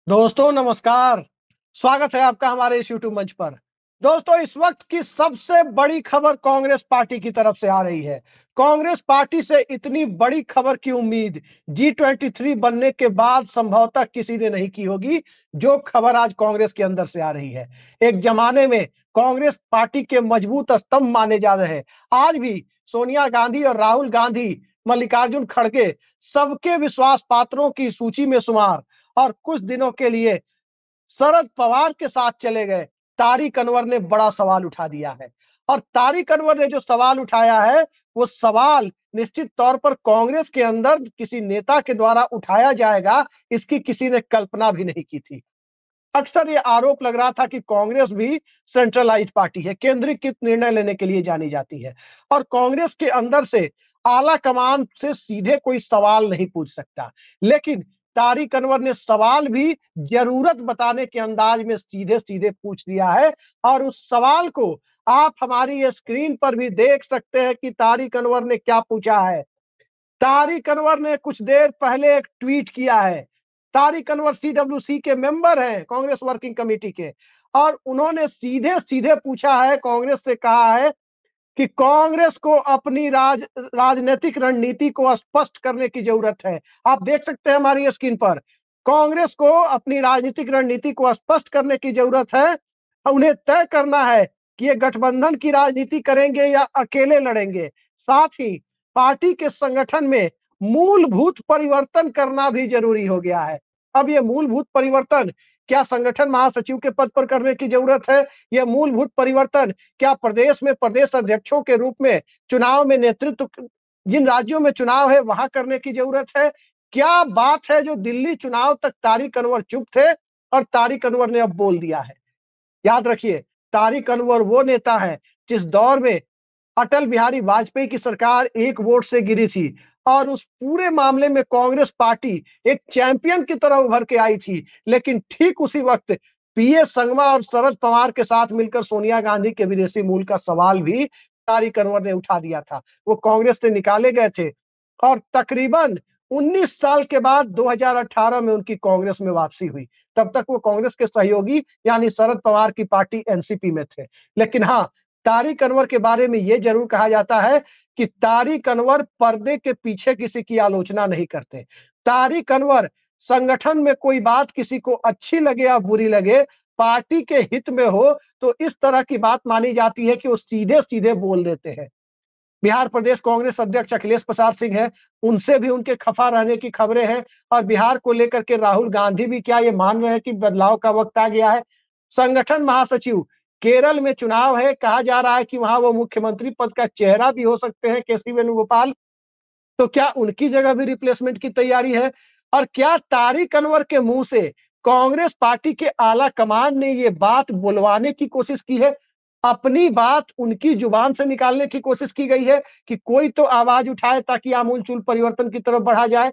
दोस्तों नमस्कार। स्वागत है आपका हमारे इस यूट्यूब मंच पर। दोस्तों, इस वक्त की सबसे बड़ी खबर कांग्रेस पार्टी की तरफ से आ रही है। कांग्रेस पार्टी से इतनी बड़ी खबर की उम्मीद G23 बनने के बाद संभवतः किसी ने नहीं की होगी, जो खबर आज कांग्रेस के अंदर से आ रही है। एक जमाने में कांग्रेस पार्टी के मजबूत स्तंभ माने जा रहे हैं, आज भी सोनिया गांधी और राहुल गांधी, मल्लिकार्जुन खड़गे सबके विश्वास पात्रों की सूची में शुमार, और कुछ दिनों के लिए शरद पवार के साथ चले गए तारिक अनवर ने बड़ा सवाल उठा दिया है। और तारिक अनवर ने जो सवाल उठाया है, वो सवाल निश्चित तौर पर कांग्रेस के अंदर किसी नेता के द्वारा उठाया जाएगा, इसकी किसी ने कल्पना भी नहीं की थी। अक्सर ये आरोप लग रहा था कि कांग्रेस भी सेंट्रलाइज्ड पार्टी है, केंद्रीकृत निर्णय लेने के लिए जानी जाती है, और कांग्रेस के अंदर से आला कमान से सीधे कोई सवाल नहीं पूछ सकता। लेकिन तारिक अनवर ने सवाल भी जरूरत बताने के अंदाज में सीधे सीधे पूछ दिया है, और उस सवाल को आप हमारी ये स्क्रीन पर भी देख सकते हैं कि तारिक अनवर ने क्या पूछा है। तारिक अनवर ने कुछ देर पहले एक ट्वीट किया है। तारिक अनवर CWC के मेंबर हैं, कांग्रेस वर्किंग कमेटी के, और उन्होंने सीधे सीधे पूछा है, कांग्रेस से कहा है कि कांग्रेस को अपनी राजनीतिक रणनीति को स्पष्ट करने की जरूरत है। आप देख सकते हैं हमारी स्क्रीन पर, कांग्रेस को अपनी राजनीतिक रणनीति को स्पष्ट करने की जरूरत है। उन्हें तय करना है कि ये गठबंधन की राजनीति करेंगे या अकेले लड़ेंगे। साथ ही पार्टी के संगठन में मूलभूत परिवर्तन करना भी जरूरी हो गया है। अब ये मूलभूत परिवर्तन क्या संगठन महासचिव के पद पर करने की जरूरत है? यह मूलभूत परिवर्तन क्या प्रदेश में प्रदेश अध्यक्षों के रूप में चुनाव में नेतृत्व, जिन राज्यों में चुनाव है वहां करने की जरूरत है? क्या बात है जो दिल्ली चुनाव तक तारिक अनवर चुप थे और तारिक अनवर ने अब बोल दिया है? याद रखिए, तारिक अनवर वो नेता है जिस दौर में अटल बिहारी वाजपेयी की सरकार एक वोट से गिरी थी, और उस पूरे मामले में कांग्रेस पार्टी एक चैंपियन की तरह उभर के आई थी। लेकिन ठीक उसी वक्त PS संगमा और शरद पवार के साथ मिलकर सोनिया गांधी के विदेशी मूल का सवाल भी तारिक अनवर ने उठा दिया था। वो कांग्रेस से निकाले गए थे, और तकरीबन 19 साल के बाद 2018 में उनकी कांग्रेस में वापसी हुई। तब तक वो कांग्रेस के सहयोगी यानी शरद पवार की पार्टी एनसीपी में थे। लेकिन हाँ, तारिक अनवर के बारे में यह जरूर कहा जाता है कि तारिक अनवर पर्दे के पीछे किसी की आलोचना नहीं करते। तारिक अनवर संगठन में कोई बात किसी को अच्छी लगे या बुरी लगे, पार्टी के हित में हो तो इस तरह की बात मानी जाती है कि वो सीधे सीधे बोल देते हैं। बिहार प्रदेश कांग्रेस अध्यक्ष अखिलेश प्रसाद सिंह है, उनसे भी उनके खफा रहने की खबरें हैं, और बिहार को लेकर के राहुल गांधी भी क्या ये मान रहे हैं कि बदलाव का वक्त आ गया है? संगठन महासचिव, केरल में चुनाव है, कहा जा रहा है कि वहां वो मुख्यमंत्री पद का चेहरा भी हो सकते हैं, केसी वेणुगोपाल। तो क्या उनकी जगह भी रिप्लेसमेंट की तैयारी है? और क्या तारिक अनवर के मुंह से कांग्रेस पार्टी के आला कमान ने ये बात बुलवाने की कोशिश की है? अपनी बात उनकी जुबान से निकालने की कोशिश की गई है कि कोई तो आवाज उठाए ताकि आमूलचूल परिवर्तन की तरफ बढ़ा जाए।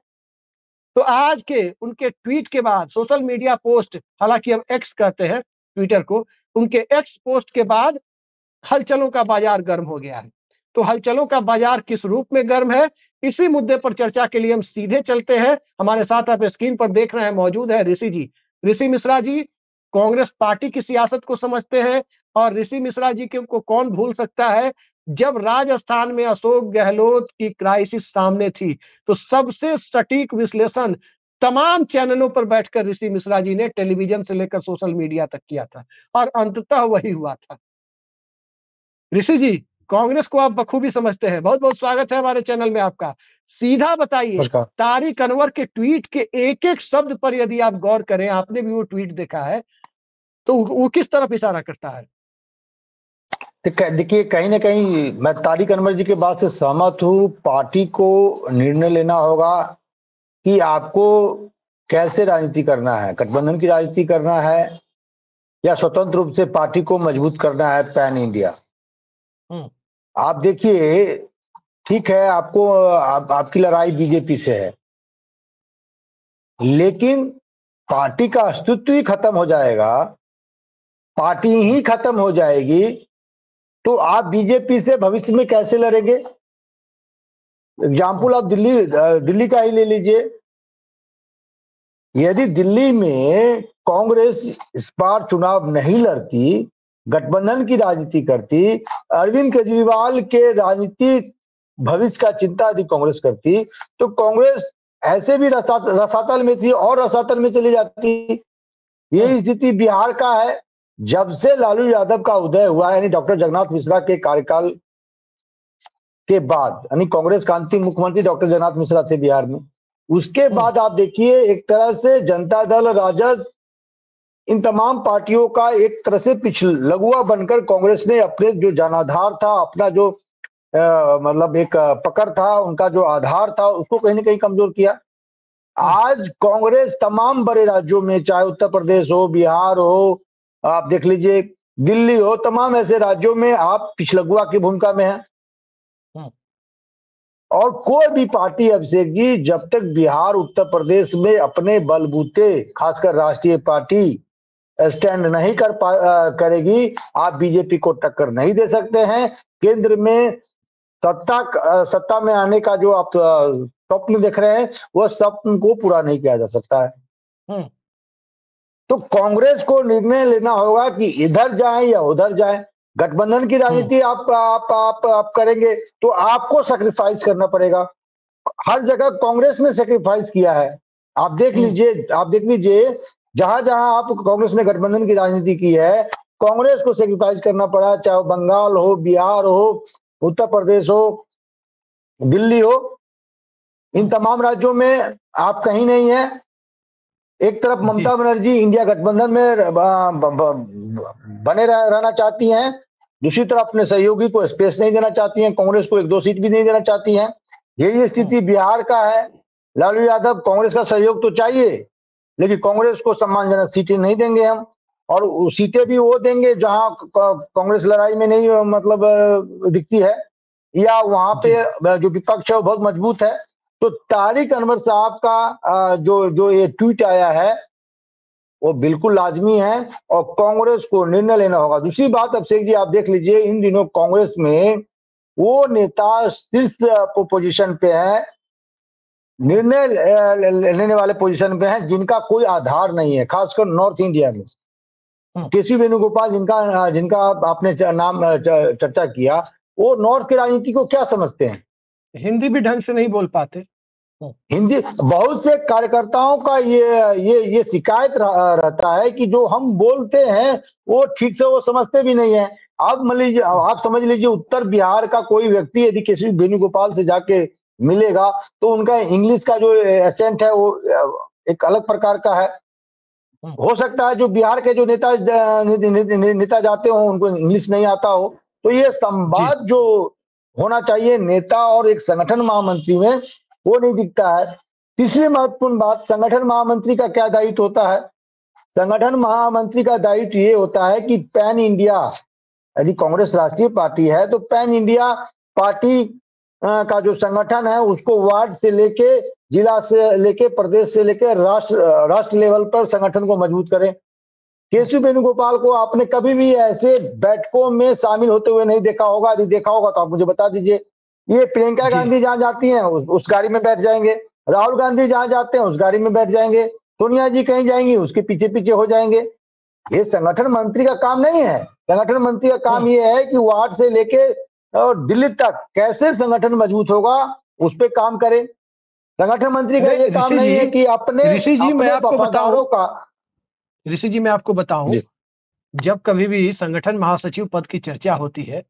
तो आज के उनके ट्वीट के बाद सोशल मीडिया पोस्ट, हालांकि अब एक्स कहते हैं ट्विटर को, उनके एक्स पोस्ट के बाद हलचलों का बाजार गर्म हो गया है। तो हलचलों का बाजार किस रूप में गर्म है, इसी मुद्दे पर चर्चा के लिए हम सीधे चलते हैं। हमारे साथ आप स्क्रीन पर देख रहे हैं, मौजूद है ऋषि जी। ऋषि मिश्रा जी कांग्रेस पार्टी की सियासत को समझते हैं, और ऋषि मिश्रा जी को कौन भूल सकता है, जब राजस्थान में अशोक गहलोत की क्राइसिस सामने थी तो सबसे सटीक विश्लेषण तमाम चैनलों पर बैठकर ऋषि मिश्रा जी ने टेलीविजन से लेकर सोशल मीडिया तक किया था, और अंततः वही हुआ था। ऋषि जी, कांग्रेस को आप बखूबी समझते हैं, बहुत बहुत स्वागत है हमारे चैनल में आपका। सीधा बताइए, नमस्कार। तारिक अनवर के ट्वीट के एक एक शब्द पर यदि आप गौर करें, आपने भी वो ट्वीट देखा है, तो वो किस तरफ इशारा करता है? देखिए, कहीं ना कहीं मैं तारिक अनवर जी के बात से सहमत हूँ। पार्टी को निर्णय लेना होगा कि आपको कैसे राजनीति करना है, गठबंधन की राजनीति करना है या स्वतंत्र रूप से पार्टी को मजबूत करना है पैन इंडिया। हम्म। आप देखिए, ठीक है, आपकी लड़ाई बीजेपी से है, लेकिन पार्टी का अस्तित्व ही खत्म हो जाएगा, पार्टी ही खत्म हो जाएगी, तो आप बीजेपी से भविष्य में कैसे लड़ेंगे? एग्जाम्पल आप दिल्ली का ही ले लीजिए। यदि दिल्ली में कांग्रेस इस बार चुनाव नहीं लड़ती, गठबंधन की राजनीति करती, अरविंद केजरीवाल के राजनीतिक भविष्य का चिंता यदि कांग्रेस करती, तो कांग्रेस ऐसे भी रसातल में थी और रसातल में चली जाती। ये स्थिति बिहार का है। जब से लालू यादव का उदय हुआ, यानी डॉक्टर जगन्नाथ मिश्रा के कार्यकाल के बाद, यानी कांग्रेस का अंतिम मुख्यमंत्री डॉक्टर जगन्नाथ मिश्रा थे बिहार में, उसके बाद आप देखिए एक तरह से जनता दल, राजद, इन तमाम पार्टियों का एक तरह से लघुआ बनकर कांग्रेस ने अपने जो जनाधार था, अपना जो मतलब एक पकड़ था, उनका जो आधार था, उसको कहीं ना कहीं कमजोर किया। आज कांग्रेस तमाम बड़े राज्यों में, चाहे उत्तर प्रदेश हो, बिहार हो, आप देख लीजिए दिल्ली हो, तमाम ऐसे राज्यों में आप पिछलगुआ की भूमिका में है। और कोई भी पार्टी, अभिषेक जी, जब तक बिहार उत्तर प्रदेश में अपने बलबूते, खासकर राष्ट्रीय पार्टी स्टैंड नहीं करेगी, आप बीजेपी को टक्कर नहीं दे सकते हैं। केंद्र में सत्ता में आने का जो आप स्वप्न देख रहे हैं, वह स्वप्न को पूरा नहीं किया जा सकता है। तो कांग्रेस को निर्णय लेना होगा कि इधर जाए या उधर जाए। गठबंधन की राजनीति आप करेंगे तो आपको सैक्रिफाइस करना पड़ेगा। हर जगह कांग्रेस ने सैक्रिफाइस किया है। आप देख लीजिए जहां जहां आप कांग्रेस ने गठबंधन की राजनीति की है, कांग्रेस को सैक्रिफाइस करना पड़ा, चाहे बंगाल हो, बिहार हो, उत्तर प्रदेश हो, दिल्ली हो, इन तमाम राज्यों में आप कहीं नहीं है। एक तरफ ममता बनर्जी इंडिया गठबंधन में बने रहना चाहती हैं, दूसरी तरफ अपने सहयोगी को स्पेस नहीं देना चाहती हैं, कांग्रेस को 1-2 सीट भी नहीं देना चाहती हैं। यही स्थिति बिहार का है। लालू यादव कांग्रेस का सहयोग तो चाहिए, लेकिन कांग्रेस को सम्मानजनक सीटें नहीं देंगे हम, और सीटें भी वो देंगे जहां कांग्रेस लड़ाई में नहीं मतलब दिखती है, या वहां पे जो विपक्ष है वो बहुत मजबूत है। तो तारिक अनवर साहब का जो ये ट्वीट आया है वो बिल्कुल लाजमी है, और कांग्रेस को निर्णय लेना होगा। दूसरी बात, अभिषेक जी, आप देख लीजिए इन दिनों कांग्रेस में वो नेता शीर्ष पोजीशन पे है, निर्णय लेने वाले पोजीशन पे हैं, जिनका कोई आधार नहीं है, खासकर नॉर्थ इंडिया में। केसी वेणुगोपाल, जिनका आपने नाम चर्चा किया, वो नॉर्थ की राजनीति को क्या समझते हैं? हिंदी भी ढंग से नहीं बोल पाते। हिंदी, बहुत से कार्यकर्ताओं का ये शिकायत रहता है कि जो हम बोलते हैं वो ठीक से वो समझते भी नहीं है। आप समझ लीजिए उत्तर बिहार का कोई व्यक्ति यदि किसी वेणुगोपाल से जाके मिलेगा तो उनका इंग्लिश का जो एसेंट है वो एक अलग प्रकार का है। हो सकता है जो बिहार के जो नेता जाते हो उनको इंग्लिश नहीं आता हो। तो ये संवाद जो होना चाहिए नेता और एक संगठन महामंत्री में, वो नहीं दिखता है। तीसरी महत्वपूर्ण बात, संगठन महामंत्री का क्या दायित्व होता है? संगठन महामंत्री का दायित्व ये होता है कि पैन इंडिया, यदि कांग्रेस राष्ट्रीय पार्टी है तो पैन इंडिया पार्टी का जो संगठन है उसको वार्ड से लेके, जिला से लेके, प्रदेश से लेके राष्ट्र लेवल पर संगठन को मजबूत करें। केसी वेणुगोपाल को आपने कभी भी ऐसे बैठकों में शामिल होते हुए नहीं देखा होगा। यदि देखा होगा तो आप मुझे बता दीजिए। ये प्रियंका गांधी जहां जाती हैं उस गाड़ी में बैठ जाएंगे, राहुल गांधी जहां जाते हैं उस गाड़ी में बैठ जाएंगे, सोनिया जी कहीं जाएंगी उसके पीछे पीछे हो जाएंगे। ये संगठन मंत्री का काम नहीं है। संगठन मंत्री का काम ये है कि वार्ड से लेके और दिल्ली तक कैसे संगठन मजबूत होगा उस पर काम करे। संगठन मंत्री का ये काम नहीं है कि अपने वफादारों का। ऋषि जी, मैं आपको बताऊं, जब कभी भी संगठन महासचिव पद की चर्चा होती है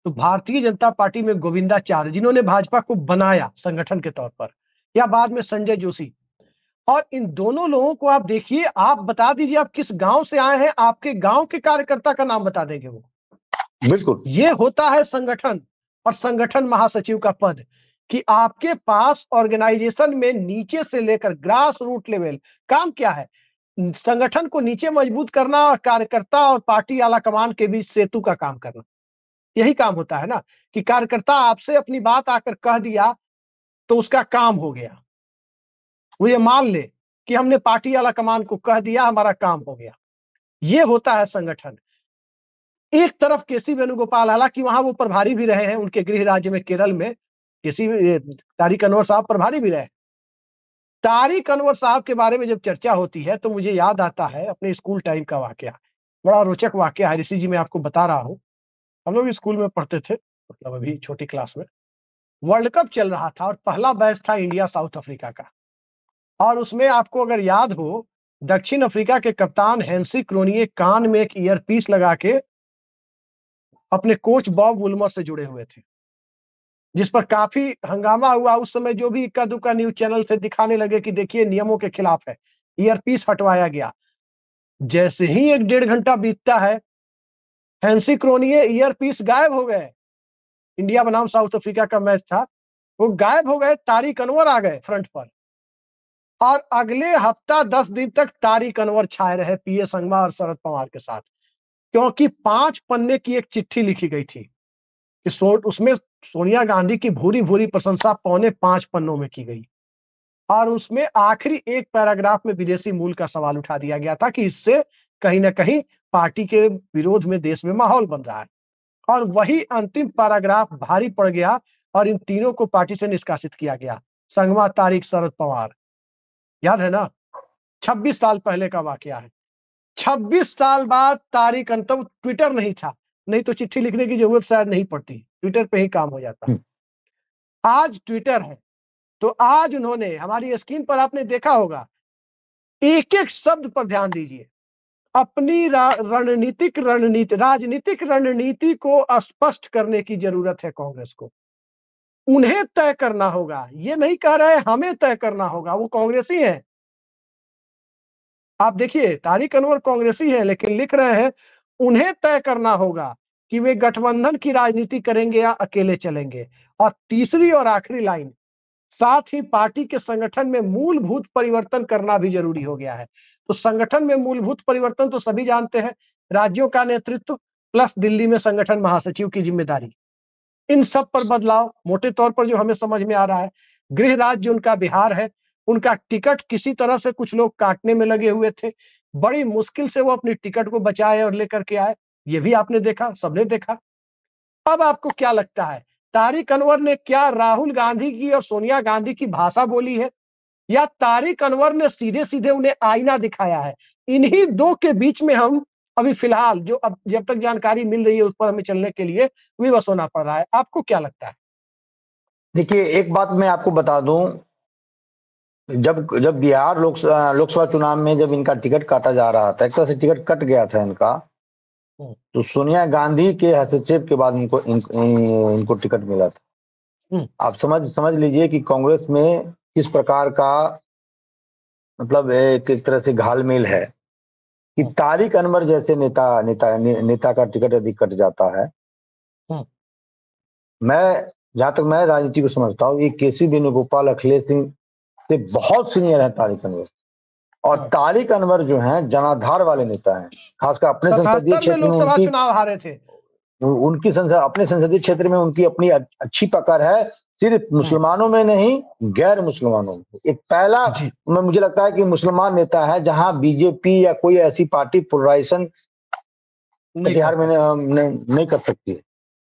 तो भारतीय जनता पार्टी में गोविंदाचार्य, जिन्होंने भाजपा को बनाया संगठन के तौर पर, या बाद में संजय जोशी, और इन दोनों लोगों को आप देखिए, आप बता दीजिए आप किस गांव से आए हैं, आपके गांव के कार्यकर्ता का नाम बता देंगे वो। बिल्कुल, ये होता है संगठन और संगठन महासचिव का पद, कि आपके पास ऑर्गेनाइजेशन में नीचे से लेकर ग्रास रूट लेवल काम क्या है, संगठन को नीचे मजबूत करना और कार्यकर्ता और पार्टी आला कमान के बीच सेतु का काम करना। यही काम होता है ना, कि कार्यकर्ता आपसे अपनी बात आकर कह दिया तो उसका काम हो गया, वो ये मान ले कि हमने पार्टी आला कमान को कह दिया, हमारा काम हो गया। ये होता है संगठन। एक तरफ केसी वेणुगोपाल, हालांकि वहां वो प्रभारी भी रहे हैं उनके गृह राज्य में केरल में, तारिक अनवर साहब प्रभारी भी रहे, तारिक अनवर साहब के बारे में जब चर्चा होती है तो मुझे याद आता है अपने स्कूल टाइम का वाकया। बड़ा रोचक वाकया है, ऋषि जी मैं आपको बता रहा हूँ। हम लोग स्कूल में पढ़ते थे, मतलब अभी छोटी क्लास में। वर्ल्ड कप चल रहा था और पहला मैच था इंडिया साउथ अफ्रीका का। और उसमें आपको अगर याद हो, दक्षिण अफ्रीका के कप्तान हेंसी क्रोनिये कान में एक ईयरपीस लगा के अपने कोच बॉब वुल्मर से जुड़े हुए थे, जिस पर काफी हंगामा हुआ। उस समय जो भी इक्का दुक्का न्यूज चैनल थे दिखाने लगे कि देखिए नियमों के खिलाफ है, ईयरपीस हटवाया गया। जैसे ही 1 डेढ़ घंटा बीतता है, हेंसी क्रोनिये ईयरपीस गायब हो गए। इंडिया बनाम साउथ अफ्रीका का मैच था, वो गायब हो गए। तारिक अनवर आ गए फ्रंट पर और अगले हफ्ता 10 दिन तक तारिक अनवर छाए रहे पीए संगमा और शरद पवार के साथ, क्योंकि 5 पन्ने की एक चिट्ठी लिखी गई थी कि उसमें सोनिया गांधी की भूरी भूरी प्रशंसा 4.25 पन्नों में की गई। और उसमें आखिरी एक पैराग्राफ में विदेशी मूल का सवाल उठा दिया गया था कि इससे कहीं ना कहीं पार्टी के विरोध में देश में माहौल बन रहा है। और वही अंतिम पैराग्राफ भारी पड़ गया और इन तीनों को पार्टी से निष्कासित किया गया। संगमा, तारिक, शरद पवार। याद है ना? 26 साल पहले का वाकया है। 26 साल बाद तारिक तब ट्विटर नहीं था, नहीं तो चिट्ठी लिखने की जरूरत शायद नहीं पड़ती, ट्विटर पे ही काम हो जाता। आज ट्विटर है, तो आज उन्होंने हमारी स्क्रीन पर आपने देखा होगा, एक एक शब्द पर ध्यान दीजिए। अपनी राजनीतिक रणनीति को स्पष्ट करने की जरूरत है कांग्रेस को। उन्हें तय करना होगा, ये नहीं कह रहे हमें तय करना होगा। वो कांग्रेसी हैं, आप देखिए तारिक अनवर कांग्रेसी है, लेकिन लिख रहे हैं उन्हें तय करना होगा कि वे गठबंधन की राजनीति करेंगे या अकेले चलेंगे। और तीसरी और आखिरी लाइन, साथ ही पार्टी के संगठन में मूलभूत परिवर्तन करना भी जरूरी हो गया है। तो संगठन में मूलभूत परिवर्तन तो सभी जानते हैं, राज्यों का नेतृत्व प्लस दिल्ली में संगठन महासचिव की जिम्मेदारी, इन सब पर बदलाव। मोटे तौर पर जो हमें समझ में आ रहा है, गृह राज्य उनका बिहार है, उनका टिकट किसी तरह से कुछ लोग काटने में लगे हुए थे, बड़ी मुश्किल से वो अपनी टिकट को बचाए और लेकर के आए। ये भी आपने देखा, सबने देखा। अब आपको क्या लगता है, तारिक अनवर ने क्या राहुल गांधी की और सोनिया गांधी की भाषा बोली है, या तारिक अनवर ने सीधे सीधे उन्हें आईना दिखाया है? इन्हीं दो के बीच में हम अभी फिलहाल जो अब जब तक जानकारी मिल रही है उस पर हमें चलने के लिए विवश होना पड़ रहा है। आपको क्या लगता है? देखिए, एक बात मैं आपको बता दूं, जब जब बिहार लोकसभा चुनाव में जब इनका टिकट काटा जा रहा था, एक तरह से टिकट कट गया था इनका, तो सोनिया गांधी के हस्तक्षेप के बाद इनको टिकट मिला था। आप समझ लीजिए कि कांग्रेस में किस प्रकार का मतलब एक तरह से घालमेल है कि तारिक अनवर जैसे नेता का टिकट यदि कट जाता है। मैं जहां तक मैं राजनीति को समझता हूँ, ये केसी वेणुगोपाल, अखिलेश सिंह से बहुत सीनियर है तारिक अनवर। और तारिक अनवर जो हैं जनाधार वाले नेता हैं, खासकर अपने संसदीय क्षेत्र में लोकसभा चुनाव हारे थे। अपने संसदीय क्षेत्र में उनकी अपनी अच्छी पकड़ है, सिर्फ मुसलमानों में नहीं, गैर मुसलमानों में। एक पहला मुझे लगता है कि मुसलमान नेता है जहां बीजेपी या कोई ऐसी पार्टी पोलराइजेशन बिहार में नहीं कर सकती है।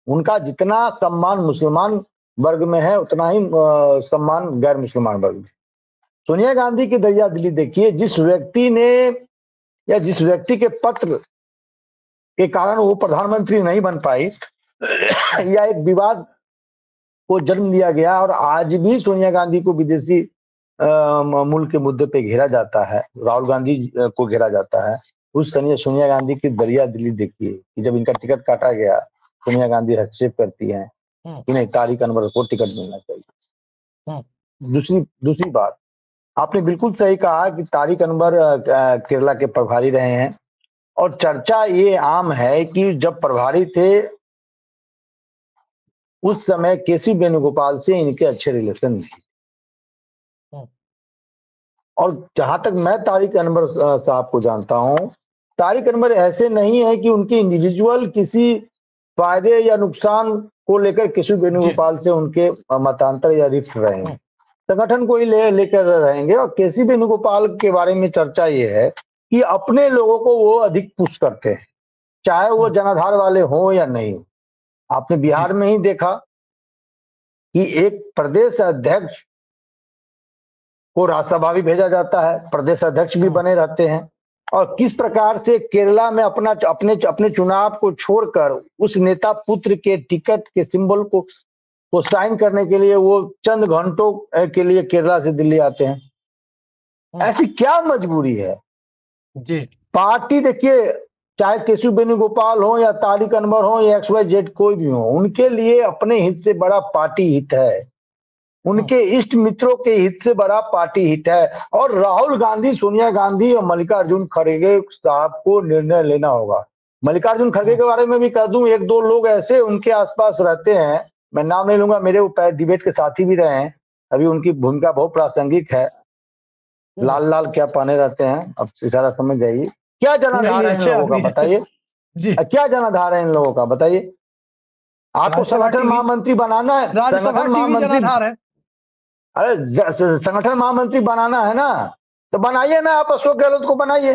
उनका जितना सम्मान मुसलमान वर्ग में है, उतना ही सम्मान गैर मुसलमान वर्ग में। सोनिया गांधी की दरिया दिली देखिए, जिस व्यक्ति ने या जिस व्यक्ति के पत्र के कारण वो प्रधानमंत्री नहीं बन पाई या एक विवाद को जन्म दिया गया, और आज भी सोनिया गांधी को विदेशी मूल के मुद्दे पे घेरा जाता है, राहुल गांधी को घेरा जाता है। उस सोनिया गांधी की दरिया दिली देखिए कि जब इनका टिकट काटा गया, सोनिया गांधी हस्तक्षेप करती हैं कि नहीं, तारिक अनवर को टिकट मिलना चाहिए। दूसरी बात, आपने बिल्कुल सही कहा कि तारिक अनवर केरला के प्रभारी रहे हैं, और चर्चा ये आम है कि जब प्रभारी थे उस समय केसी वेणुगोपाल से इनके अच्छे रिलेशन नहीं। और जहां तक मैं तारिक अनवर साहब को जानता हूं, तारिक अनवर ऐसे नहीं है कि उनके इंडिविजुअल किसी फायदे या नुकसान को लेकर केसी वेणुगोपाल से उनके मतांतर या रिफ्ट रहे हैं, संगठन को ही लेकर रहेंगे। और केसी वेणुगोपाल के बारे में चर्चा ये है कि अपने लोगों को वो अधिक पुश करते हैं, चाहे वो जनाधार वाले हों या नहीं। आपने बिहार में ही देखा कि एक प्रदेश अध्यक्ष को राज्यसभा भी भेजा जाता है, प्रदेश अध्यक्ष भी बने रहते हैं, और किस प्रकार से केरला में अपने चुनाव को छोड़कर उस नेता पुत्र के टिकट के सिंबल को साइन करने के लिए वो चंद घंटों के लिए केरला से दिल्ली आते हैं। ऐसी क्या मजबूरी है जी। पार्टी, देखिए चाहे केशव वेणुगोपाल हो या तारिक अनवर हो या XYZ कोई भी हो, उनके लिए अपने हित से बड़ा पार्टी हित है, उनके इष्ट मित्रों के हित से बड़ा पार्टी हित है। और राहुल गांधी, सोनिया गांधी और मल्लिकार्जुन खड़गे साहब को निर्णय लेना होगा। मल्लिकार्जुन खड़गे के बारे में भी कह दूं, एक दो लोग ऐसे उनके आसपास रहते हैं, मैं नाम नहीं लूंगा, मेरे वो डिबेट के साथी भी रहे हैं, अभी उनकी भूमिका बहुत प्रासंगिक है। लाल लाल क्या पहने रहते हैं, अब इशारा समझ जाइए। क्या जनाधार है इन लोगों का बताइए, क्या जनाधार है इन लोगों का बताइए। आपको संगठन महामंत्री बनाना है, संगठन महामंत्री, अरे संगठन महामंत्री बनाना है ना, तो बनाइए ना, आप अशोक गहलोत को बनाइए।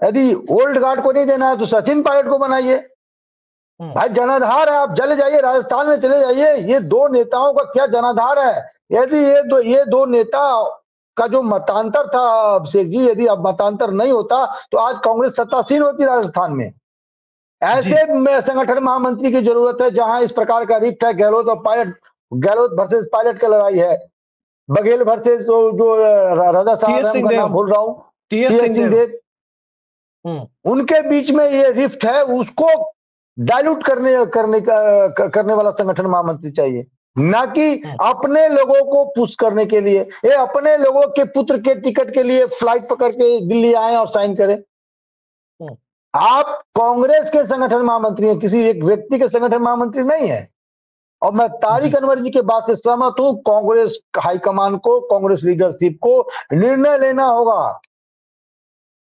यदि ओल्ड गार्ड को नहीं देना है तो सचिन पायलट को बनाइए। भाई जनाधार है, आप चले जाइए राजस्थान में चले जाइए, ये दो नेताओं का क्या जनाधार है। यदि ये दो नेता का जो मतांतर था अभिषेक जी, यदि अब मतांतर नहीं होता तो आज कांग्रेस सत्तासीन होती राजस्थान में। ऐसे में संगठन महामंत्री की जरूरत है जहां इस प्रकार का रिफ्ट है, गहलोत और पायलट, गहलोत वर्सेस पायलट की लड़ाई है, बघेल वर्सेस जो राजा साहब है, उनका नाम भूल रहा हूँ, टी.एस. सिंहदेव, उनके बीच में ये रिफ्ट है, उसको डाइल्यूट करने वाला संगठन महामंत्री चाहिए, ना कि अपने लोगों को पुश करने के लिए। ये अपने लोगों के पुत्र के टिकट के लिए फ्लाइट पकड़ के दिल्ली आए और साइन करें। आप कांग्रेस के संगठन महामंत्री हैं, किसी एक व्यक्ति के संगठन महामंत्री नहीं है। और मैं तारिक अनवर जी के बात से सहमत हूं, कांग्रेस हाईकमान को, कांग्रेस लीडरशिप को निर्णय लेना होगा।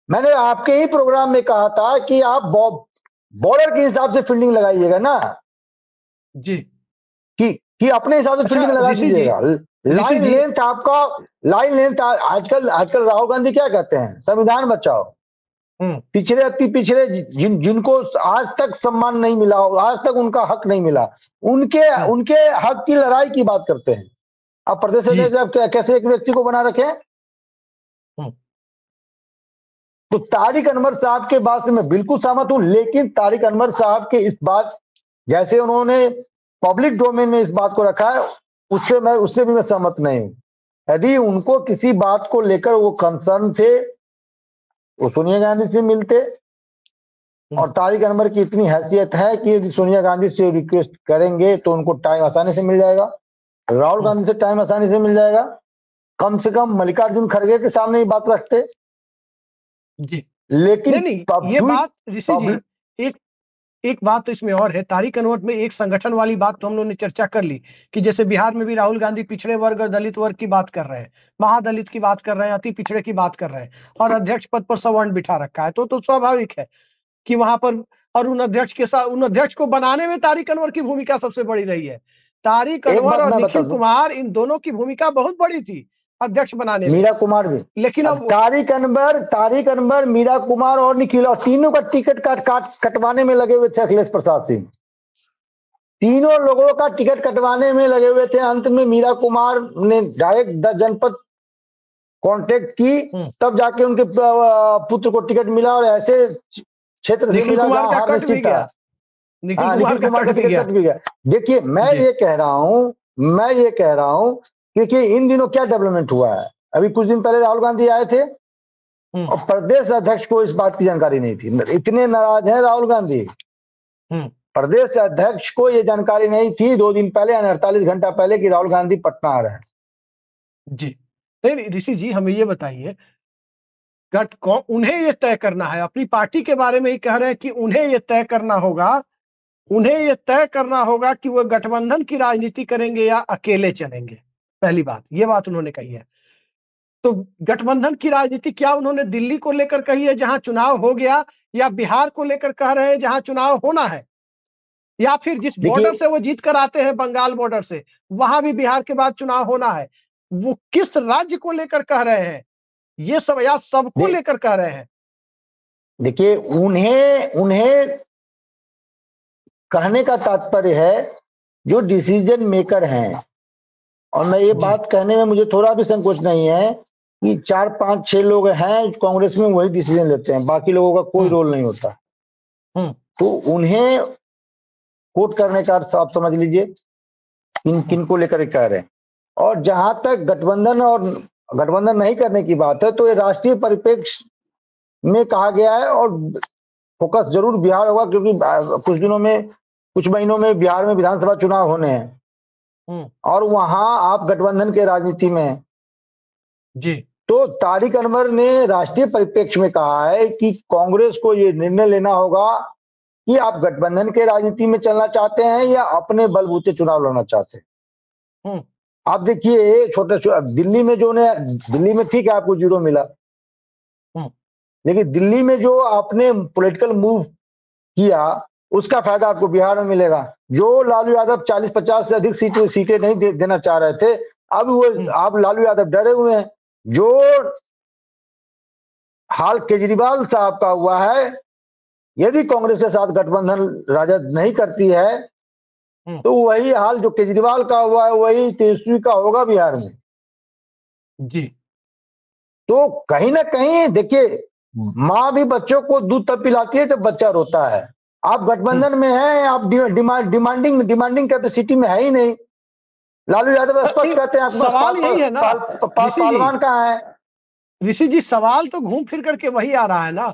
मैंने आपके ही प्रोग्राम में कहा था कि आप बॉर्डर के हिसाब से फील्डिंग लगाइएगा ना जी, कि अपने हिसाब से फील्डिंग लगा दीजिएगा। लाइन लेंथ आपका, लाइन लेंथ आजकल राहुल गांधी क्या कहते हैं, संविधान बचाओ। पिछड़े अति पिछड़े जिनको आज तक सम्मान नहीं मिला, आज तक उनका हक नहीं मिला, उनके हक की लड़ाई की बात करते हैं। अब प्रदेश अध्यक्ष आप कैसे एक व्यक्ति को बना रखे। तो तारिक अनवर साहब के बात से मैं बिल्कुल सहमत हूं, लेकिन तारिक अनवर साहब के इस बात, जैसे उन्होंने पब्लिक डोमेन में इस बात को रखा है, उससे भी मैं सहमत नहीं हूं। यदि उनको किसी बात को लेकर वो कंसर्न थे, वो सोनिया गांधी से मिलते, और तारिक अनवर की इतनी हैसियत है कि यदि सोनिया गांधी से रिक्वेस्ट करेंगे तो उनको टाइम आसानी से मिल जाएगा, राहुल गांधी से टाइम आसानी से मिल जाएगा। कम से कम मल्लिकार्जुन खड़गे के सामने ही बात रखते जी। लेकिन नहीं, ये बात ऋषि जी, एक बात तो इसमें और है, तारिक अनवर में एक संगठन वाली बात तो हम लोगों ने चर्चा कर ली कि जैसे बिहार में भी राहुल गांधी पिछड़े वर्ग और दलित वर्ग की बात कर रहे हैं, महादलित की बात कर रहे हैं, अति पिछड़े की बात कर रहे हैं, और अध्यक्ष पद पर सवर्ण बिठा रखा है, तो स्वाभाविक है कि वहां पर, और उन अध्यक्ष को बनाने में तारिक अनवर की भूमिका सबसे बड़ी रही है। तारिक अनवर और निखिल कुमार, इन दोनों की भूमिका बहुत बड़ी थी अध्यक्ष बनाने में। मीरा कुमार भी, लेकिन अब तारिक अनवर, मीरा कुमार और निखिल, और तीनों का टिकट कटवाने में लगे हुए थे अखिलेश प्रसाद सिंह। तीनों लोगों का टिकट कटवाने में लगे हुए थे। अंत में मीरा कुमार ने डायरेक्ट जनपद कांटेक्ट की, तब जाके उनके पुत्र को टिकट मिला, और ऐसे क्षेत्र से मिला जहां हार निश्चित था। निखिल कुमार का टिकट कट भी गया। देखिए मैं ये कह रहा हूं क्योंकि इन दिनों क्या डेवलपमेंट हुआ है। अभी कुछ दिन पहले राहुल गांधी आए थे और प्रदेश अध्यक्ष को इस बात की जानकारी नहीं थी। इतने नाराज हैं राहुल गांधी, प्रदेश अध्यक्ष को ये जानकारी नहीं थी 2 दिन पहले, 48 घंटा पहले, कि राहुल गांधी पटना आ रहे हैं। जी नहीं ऋषि जी, हमें ये बताइए, उन्हें ये तय करना है, अपनी पार्टी के बारे में ही कह रहे हैं कि उन्हें ये तय करना होगा कि वो गठबंधन की राजनीति करेंगे या अकेले चलेंगे। पहली बात, ये बात उन्होंने कही है। तो गठबंधन की राजनीति क्या उन्होंने दिल्ली को लेकर कही है जहां चुनाव हो गया, या बिहार को लेकर कह रहे हैं जहां चुनाव होना है, या फिर जिस बॉर्डर से वो जीत कर आते हैं, बंगाल बॉर्डर से, वहां भी बिहार के बाद चुनाव होना है, वो किस राज्य को लेकर कह रहे हैं, ये सब या सबको लेकर कह रहे हैं? देखिए उन्हें कहने का तात्पर्य है जो डिसीजन मेकर हैं, और मैं ये जी। बात कहने में मुझे थोड़ा भी संकोच नहीं है कि 4, 5, 6 लोग हैं कांग्रेस में, वही डिसीजन लेते हैं, बाकी लोगों का कोई रोल नहीं होता। तो उन्हें कोट करने का अर्थ आप समझ लीजिए किन को लेकर कह रहे हैं। और जहां तक गठबंधन नहीं करने की बात है, तो ये राष्ट्रीय परिप्रेक्ष्य में कहा गया है और फोकस जरूर बिहार होगा, क्योंकि कुछ महीनों में बिहार में विधानसभा चुनाव होने हैं और वहां आप गठबंधन के राजनीति में हैं। जी। तो तारिक अनवर ने राष्ट्रीय परिप्रेक्ष्य में कहा है कि कांग्रेस को ये निर्णय लेना होगा कि आप गठबंधन के राजनीति में चलना चाहते हैं या अपने बलबूते चुनाव लड़ना चाहते हैं। आप देखिए दिल्ली में ठीक है आपको 0 मिला, लेकिन दिल्ली में जो आपने पॉलिटिकल मूव किया उसका फायदा आपको बिहार में मिलेगा। जो लालू यादव 40-50 से अधिक सीटें नहीं देना चाह रहे थे, अब आप लालू यादव डरे हुए हैं। जो हाल केजरीवाल साहब का हुआ है, यदि कांग्रेस के साथ गठबंधन राजद नहीं करती है तो वही हाल जो केजरीवाल का हुआ है वही तेजस्वी का होगा बिहार में। जी। तो कहीं ना कहीं देखिए, माँ भी बच्चों को दूध तब पिलाती है जब बच्चा रोता है। आप गठबंधन में हैं, आप डिमांडिंग कैपेसिटी में है ही नहीं। लालू यादव स्पष्ट कहते हैं आपके सवाल यही है ना पहलवान कहाँ है। ऋषि जी, सवाल तो घूम फिर करके वही आ रहा है ना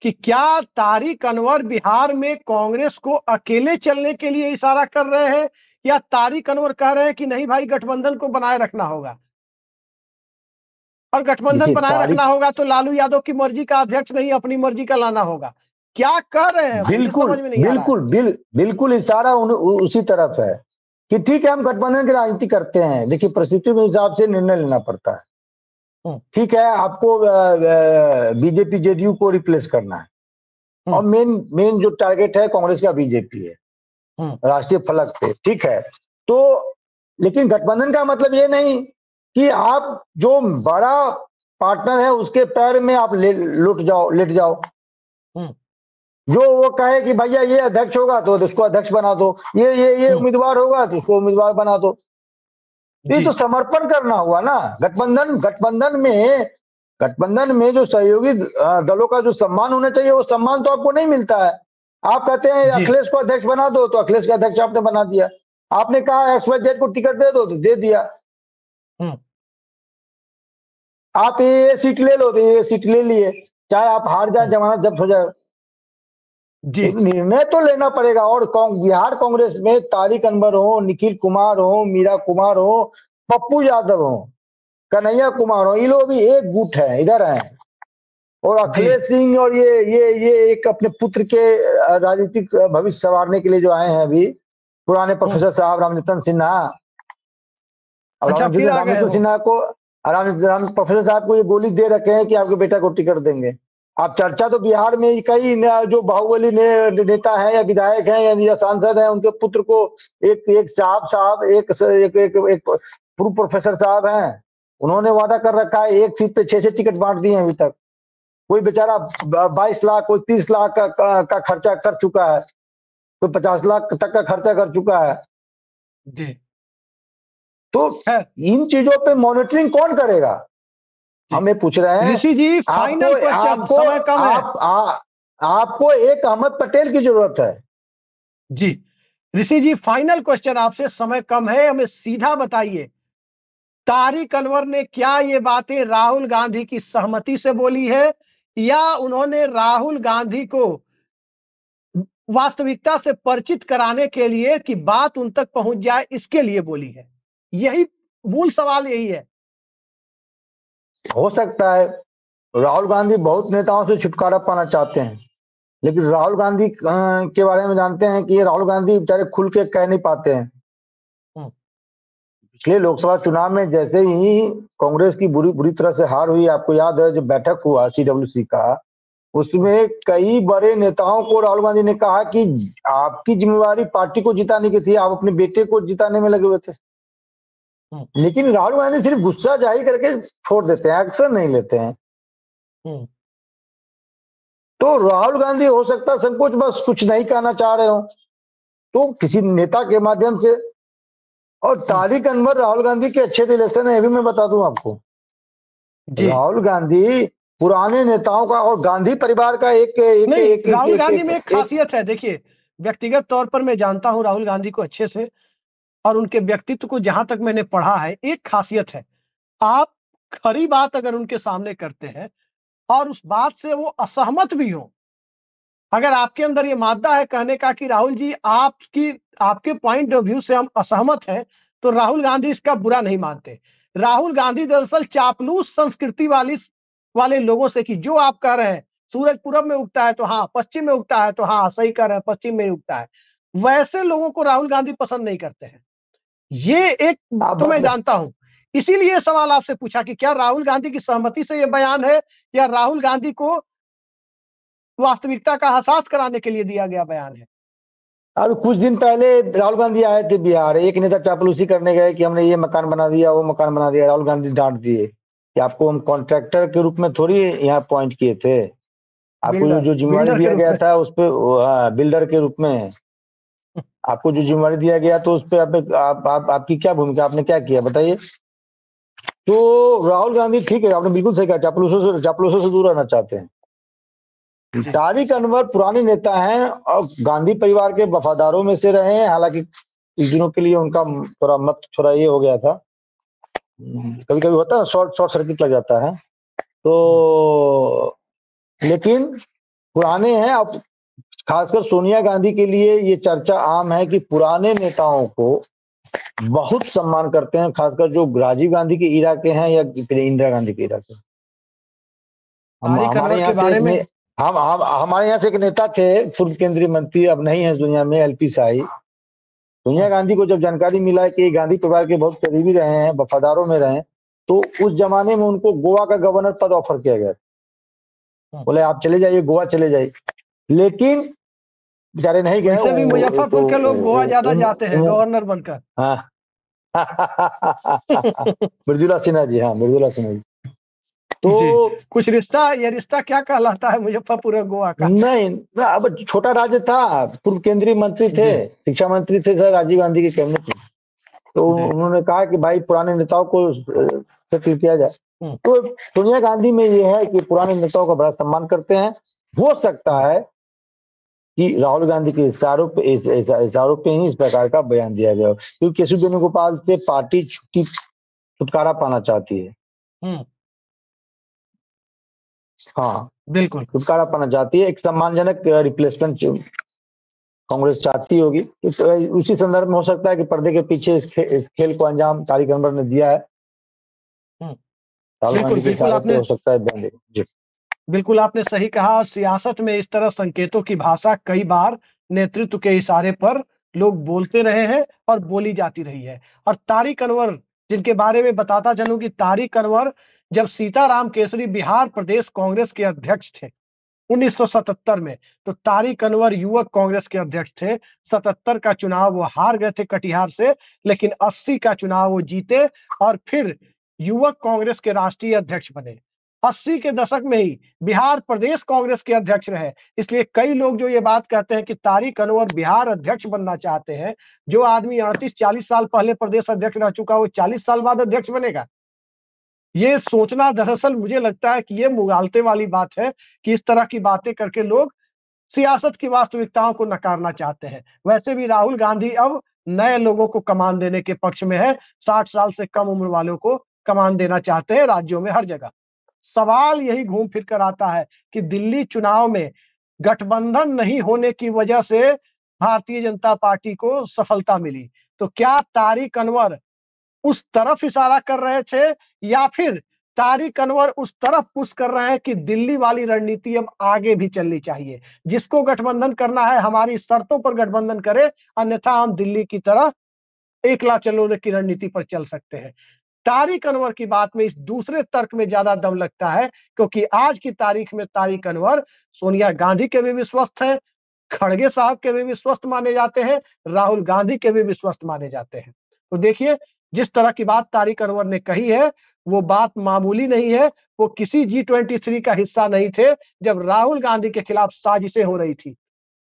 कि क्या तारिक अनवर बिहार में कांग्रेस को अकेले चलने के लिए इशारा कर रहे हैं या तारिक अनवर कह रहे हैं कि नहीं भाई गठबंधन को बनाए रखना होगा, और गठबंधन बनाए रखना होगा तो लालू यादव की मर्जी का अध्यक्ष नहीं अपनी मर्जी का लाना होगा। क्या कर रहे हैं? बिल्कुल समझ में नहीं आ रहा है। बिल्कुल इशारा उसी तरफ है कि ठीक है हम गठबंधन की राजनीति करते हैं। देखिए परिस्थिति के हिसाब से निर्णय लेना पड़ता है। ठीक है आपको बीजेपी जेडीयू को रिप्लेस करना है और मेन जो टारगेट है कांग्रेस का बीजेपी है राष्ट्रीय फलक पे, ठीक है। तो लेकिन गठबंधन का मतलब ये नहीं कि आप जो बड़ा पार्टनर है उसके पैर में आप लेट जाओ। जो वो कहे कि भैया ये अध्यक्ष होगा तो उसको अध्यक्ष बना दो, ये उम्मीदवार होगा तो उसको उम्मीदवार बना दो। ये तो समर्पण करना हुआ ना। गठबंधन में जो सहयोगी दलों का जो सम्मान होना चाहिए वो सम्मान तो आपको नहीं मिलता है। आप कहते हैं अखिलेश को अध्यक्ष बना दो तो अखिलेश का अध्यक्ष आपने बना दिया। आपने कहा XYZ को टिकट दे दो तो दे दिया। आप ये सीट ले लो तो ये सीट ले लिए, चाहे आप हार जाए जमानत जब्त हो जाए। निर्णय तो लेना पड़ेगा। और बिहार कांग्रेस में तारिक अनवर हो, निखिल कुमार हो, मीरा कुमार हो, पप्पू यादव हो, कन्हैया कुमार हो, ये लोग भी एक गुट है, इधर है। और अखिलेश सिंह और ये एक अपने पुत्र के राजनीतिक भविष्य संवारने के लिए जो आए हैं अभी पुराने प्रोफेसर साहब रामनितन सिन्हा। रामनितन सिन्हा को प्रोफेसर साहब को ये गोली दे रखे हैं कि आपके बेटा को टिकट देंगे। आप चर्चा तो बिहार में कई जो बाहुबली नेता है या विधायक हैं या सांसद हैं उनके पुत्र को एक साहब एक पूर्व प्रोफेसर साहब हैं, उन्होंने वादा कर रखा है एक सीट पे 6 टिकट बांट दिए हैं अभी तक। कोई बेचारा 22 लाख कोई 30 लाख का खर्चा कर चुका है, कोई 50 लाख तक का खर्चा कर चुका है। जी। तो इन चीजों पे मॉनिटरिंग कौन करेगा? हमें पूछ रहे हैं ऋषि जी। फाइनल क्वेश्चन, समय कम है। आपको एक अहमद पटेल की जरूरत है। जी ऋषि जी, फाइनल क्वेश्चन आपसे, समय कम है, हमें सीधा बताइए तारिक अनवर ने क्या ये बातें राहुल गांधी की सहमति से बोली है या उन्होंने राहुल गांधी को वास्तविकता से परिचित कराने के लिए कि बात उन तक पहुंच जाए इसके लिए बोली है? यही मूल सवाल यही है। हो सकता है राहुल गांधी बहुत नेताओं से छुटकारा पाना चाहते हैं, लेकिन राहुल गांधी के बारे में जानते हैं कि ये राहुल गांधी बेचारे खुल के कह नहीं पाते हैं। पिछले लोकसभा चुनाव में जैसे ही कांग्रेस की बुरी तरह से हार हुई, आपको याद है जो बैठक हुआ CWC का, उसमें कई बड़े नेताओं को राहुल गांधी ने कहा कि आपकी जिम्मेवारी पार्टी को जिताने की थी, आप अपने बेटे को जिताने में लगे हुए थे। लेकिन राहुल गांधी सिर्फ गुस्सा जाहिर करके छोड़ देते हैं, एक्शन नहीं लेते हैं। तो राहुल गांधी हो सकता संकोच बस कुछ नहीं कहना चाह रहे हो, तो किसी नेता के माध्यम से और तारिक अनवर राहुल गांधी के अच्छे रिलेशन है, ये भी मैं बता दूं आपको। जी राहुल गांधी पुराने नेताओं का और गांधी परिवार का एक एक नहीं, एक एक राहुल एक गांधी एक, में एक एक, खासियत है। देखिए, व्यक्तिगत तौर पर मैं जानता हूं राहुल गांधी को अच्छे से, और उनके व्यक्तित्व को जहां तक मैंने पढ़ा है, एक खासियत है, आप खरी बात अगर उनके सामने करते हैं और उस बात से वो असहमत भी हो, अगर आपके अंदर ये मादा है कहने का कि राहुल जी आपके पॉइंट ऑफ व्यू से हम असहमत हैं, तो राहुल गांधी इसका बुरा नहीं मानते। राहुल गांधी दरअसल चापलूस संस्कृति वाले लोगों से, कि जो आप कह रहे हैं सूरज पूरब में उगता है तो हाँ, पश्चिम में उगता है तो हाँ सही कह रहे हैं, पश्चिम में ही उगता है, वैसे लोगों को राहुल गांधी पसंद नहीं करते हैं। ये एक आप तो मैं बात जानता हूं। इसीलिए ये सवाल आपसे पूछा कि क्या राहुल गांधी की सहमति से ये बयान है, या राहुल गांधी को वास्तविकता का एहसास कराने के लिए दिया गया बयान है। अब कुछ दिन पहले राहुल गांधी आए थे बिहार, एक नेता चापलूसी करने गए कि हमने ये मकान बना दिया, वो मकान बना दिया। राहुल गांधी डांट दिए कि आपको हम कॉन्ट्रैक्टर के रूप में थोड़ी यहाँ अपॉइंट किए थे, आपको जो जिम्मेवारी बिल्डर के दिया रूप गया में। था उस पर बिल्डर के रूप में आपको जो जिम्मेवारी दिया गया तो उस पर आपकी क्या भूमिका, आपने क्या किया बताइए। तो राहुल गांधी ठीक है, आपने बिल्कुल सही कहा, चापलूसों से दूर रहना चाहते हैं। तारिक अनवर पुराने नेता हैं और गांधी परिवार के वफादारों में से रहे हैं। हालांकि कुछ दिनों के लिए उनका थोड़ा ये हो गया था, कभी कभी होता है शॉर्ट सर्किट लग जाता है, तो लेकिन पुराने हैं। अब खासकर सोनिया गांधी के लिए ये चर्चा आम है कि पुराने नेताओं को बहुत सम्मान करते हैं, खासकर जो राजीव गांधी के इरा के हैं या इंदिरा गांधी के इरा के। तारिक हमारे अनवर यहाँ के से बारे में। हम हमारे यहाँ से एक नेता थे, पूर्व केंद्रीय मंत्री, अब नहीं है दुनिया में, एलपी शाही। सोनिया गांधी को जब जानकारी मिला कि गांधी परिवार के बहुत करीबी रहे हैं, वफादारों में रहे, तो उस जमाने में उनको गोवा का गवर्नर पद ऑफर किया गया। बोले आप चले जाइए, गोवा चले जाइए, लेकिन बेचारे नहीं गए। वैसे भी मुजफ्फरपुर के लोग गोवा ज्यादा जाते हैं गवर्नर बनकर। हाँ मृदुला सिन्हा जी, हाँ मृदुला सिन्हा जी। तो जी, कुछ रिश्ता, ये रिश्ता क्या कहलाता है मुजफ्फरपुर और गोवा का? नहीं, अब छोटा राज्य था, पूर्व केंद्रीय मंत्री थे, जी शिक्षा मंत्री थे सर राजीव गांधी के कैबिनेट में। तो जी। उन्होंने कहा कि भाई पुराने नेताओं को सेटल किया जाए। तो सोनिया गांधी में ये है कि पुराने नेताओं का बड़ा सम्मान करते हैं। हो सकता है कि राहुल गांधी के इशारों पे ही इस प्रकार का बयान दिया गया, क्योंकि केशव वेणुगोपाल से पार्टी छुटकारा पाना चाहती है। हाँ, बिल्कुल छुटकारा पाना चाहती है, एक सम्मानजनक रिप्लेसमेंट कांग्रेस चाहती होगी। उसी संदर्भ में हो सकता है कि पर्दे के पीछे इस खेल को अंजाम तारिक अनवर ने दिया है। राहुल बिल्कुल गांधी के बिल्कुल इशारे पे आपने हो सकता है बयान जी। बिल्कुल आपने सही कहा। और सियासत में इस तरह संकेतों की भाषा कई बार नेतृत्व के इशारे पर लोग बोलते रहे हैं और बोली जाती रही है। और तारिक अनवर, जिनके बारे में बताता चलूं कि तारिक अनवर जब सीताराम केसरी बिहार प्रदेश कांग्रेस के अध्यक्ष थे 1977 में, तो तारिक अनवर युवक कांग्रेस के अध्यक्ष थे। 77 का चुनाव वो हार गए थे कटिहार से, लेकिन 80 का चुनाव वो जीते और फिर युवक कांग्रेस के राष्ट्रीय अध्यक्ष बने। 80 के दशक में ही बिहार प्रदेश कांग्रेस के अध्यक्ष रहे। इसलिए कई लोग जो ये बात कहते हैं कि तारिक अनवर बिहार अध्यक्ष बनना चाहते हैं, जो आदमी 38-40 साल पहले प्रदेश अध्यक्ष रह चुका, वो 40 साल बाद अध्यक्ष बनेगा, ये सोचना दरअसल मुझे लगता है कि ये मुगालते वाली बात है कि इस तरह की बातें करके लोग सियासत की वास्तविकताओं को नकारना चाहते हैं। वैसे भी राहुल गांधी अब नए लोगों को कमान देने के पक्ष में है। 60 साल से कम उम्र वालों को कमान देना चाहते हैं राज्यों में हर जगह। सवाल यही घूम फिर कर आता है कि दिल्ली चुनाव में गठबंधन नहीं होने की वजह से भारतीय जनता पार्टी को सफलता मिली, तो क्या तारिक अनवर उस तरफ इशारा कर रहे थे, या फिर तारिक अनवर उस तरफ पुश कर रहे हैं कि दिल्ली वाली रणनीति अब आगे भी चलनी चाहिए, जिसको गठबंधन करना है हमारी शर्तों पर गठबंधन करे, अन्यथा हम दिल्ली की तरह एकला चलो की रणनीति पर चल सकते हैं। तारिक अनवर की बात में इस दूसरे तर्क में ज्यादा दम लगता है, क्योंकि आज की तारीख में तारिक अनवर सोनिया गांधी के भी विश्वस्त हैं, खड़गे साहब के भी विश्वस्त माने जाते हैं, राहुल गांधी के भी विश्वस्त माने जाते हैं। तो देखिए, जिस तरह की बात तारिक अनवर ने कही है, वो बात मामूली नहीं है। वो किसी G23 का हिस्सा नहीं थे जब राहुल गांधी के खिलाफ साजिशें हो रही थी।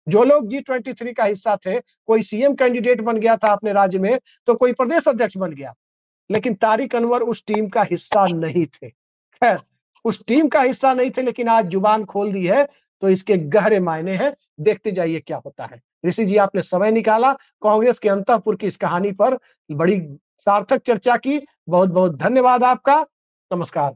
जो लोग G23 का हिस्सा थे, कोई सीएम कैंडिडेट बन गया था अपने राज्य में, तो कोई प्रदेश अध्यक्ष बन गया, लेकिन तारिक अनवर उस टीम का हिस्सा नहीं थे। खैर, उस टीम का हिस्सा नहीं थे, लेकिन आज जुबान खोल दी है, तो इसके गहरे मायने हैं। देखते जाइए क्या होता है। ऋषि जी, आपने समय निकाला कांग्रेस के अंतःपुर की इस कहानी पर, बड़ी सार्थक चर्चा की। बहुत बहुत धन्यवाद आपका। नमस्कार।